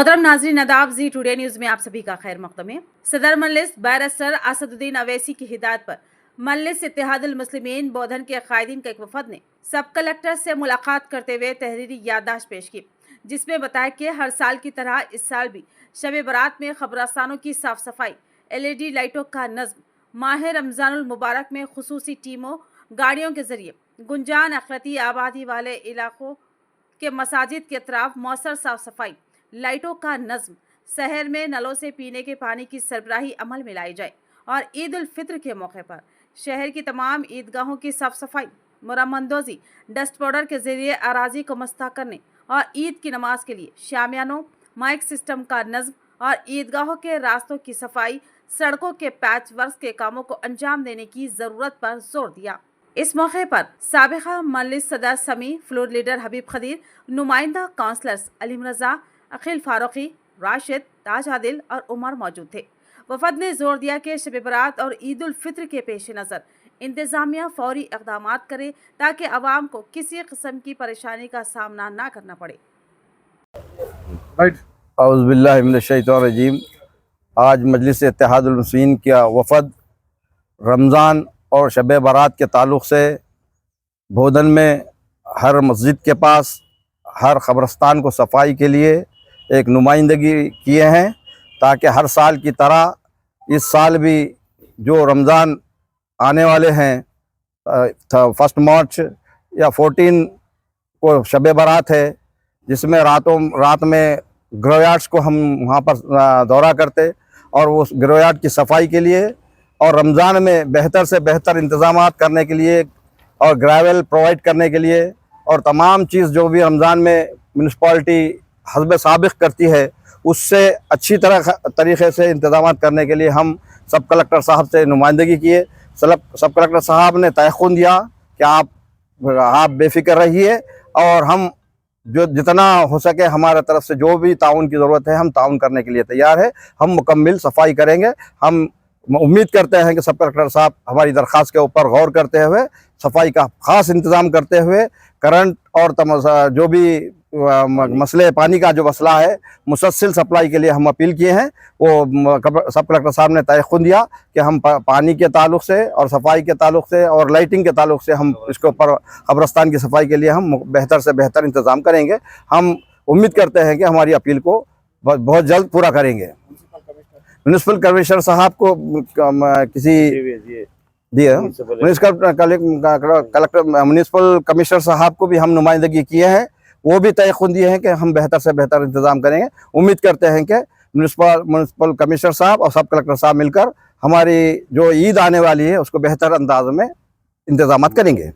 मोहतरम नाज़रीन, नदाब जी today news में आप सभी का खैर मक़दम है। सदर मजलिस बैरिस्टर असदुद्दीन अवैसी की हिदायत पर मजलिस इत्तेहादुल मुस्लिमीन बोधन के कायदीन का एक वफद ने सब कलेक्टर से मुलाकात करते हुए तहरीरी याददाश्त पेश की, जिसमें बताया कि हर साल की तरह इस साल भी शब बारात में खबरस्तानों की साफ सफाई, LED लाइटों का नज़्म, माह रमज़ानुल मुबारक में खुसूसी टीमों गाड़ियों के जरिए गुंजान अक़लियती आबादी वाले इलाकों के मसाजिद के अतराफ मौसर साफ सफाई, लाइटों का नज़्म, शहर में नलों से पीने के पानी की सरबराही अमल में लाई जाए और ईद उल फित्र के मौके पर शहर की तमाम ईदगाहों की साफ सफाई, मुरम्मतदोज़ी, डस्ट पाउडर के जरिए अराजी को मस्ता करने और ईद की नमाज के लिए शामियानों, माइक सिस्टम का नज़्म और ईदगाहों के रास्तों की सफाई, सड़कों के पैच वर्क के कामों को अंजाम देने की ज़रूरत पर जोर दिया। इस मौके पर साबिक़ा मजलिस सदर समी, फ्लोर लीडर हबीब खदीर, नुमाइंदा काउंसलर्स अलीम रज़ा, अखिल फारूकी, राशिद, ताज आदिल और उमर मौजूद थे। वफद ने जोर दिया कि शब बारात और ईद उल फित्र के पेश नज़र इंतज़ामिया फौरी इक़दाम करे ताकि अवाम को किसी किस्म की परेशानी का सामना ना करना पड़े। औज़ु बिल्लाहि मिनश शैतानिर रजीम। आज मजलिस इत्तेहादुल मुस्लिमीन का वफद रमज़ान और शब बारात के ताल्लुक़ से बोधन में हर मस्जिद के पास हर ख़बरस्तान को सफाई के लिए एक नुमाइंदगी किए हैं, ताकि हर साल की तरह इस साल भी जो रमज़ान आने वाले हैं 1 मार्च या 14 को शब बारात है, जिसमें रात में ग्रेवयार्ड्स को हम वहाँ पर दौरा करते और वो ग्रेवयार्ड की सफाई के लिए और रमज़ान में बेहतर से बेहतर इंतज़ामात करने के लिए और ग्रेवल प्रोवाइड करने के लिए और तमाम चीज़ जो भी रमज़ान में म्यूनसिपालिटी हस्ब साबिक़ करती है उससे अच्छी तरीक़े से इंतज़ामात करने के लिए हम सब कलेक्टर साहब से नुमाइंदगी किए। सब कलेक्टर साहब ने तयक़ुन दिया कि आप बेफ़िक्र रहिए और हम जो जितना हो सके हमारे तरफ से जो भी ताउन की ज़रूरत है हम ताउन करने के लिए तैयार है। हम मुकम्मल सफाई करेंगे। हम उम्मीद करते हैं कि सब कलेक्टर साहब हमारी दरख्वास्त के ऊपर गौर करते हुए सफाई का ख़ास इंतज़ाम करते हुए करंट और जो भी मसले पानी का जो मसला है मुसलसल सप्लाई के लिए हम अपील किए हैं। वो सब कलेक्टर साहब ने तयक़ुन दिया कि हम पानी के ताल्लुक़ से और सफाई के ताल्लुक़ से और लाइटिंग के ताल्लुक़ से हम इसके ऊपर कब्रस्तान की सफाई के लिए हम बेहतर से बेहतर इंतज़ाम करेंगे। हम उम्मीद करते हैं कि हमारी अपील को बहुत जल्द पूरा करेंगे। म्यूनसिपल कमिश्नर साहब को किसी दिए म्यूनसिपल कमिश्नर साहब को भी हम नुमाइंदगी किए हैं। वो भी तयक़ुन दिए हैं कि हम बेहतर से बेहतर इंतज़ाम करेंगे। उम्मीद करते हैं कि म्यूनसिपल कमिश्नर साहब और सब कलेक्टर साहब मिलकर हमारी जो ईद आने वाली है उसको बेहतर अंदाज में इंतज़ामात करेंगे।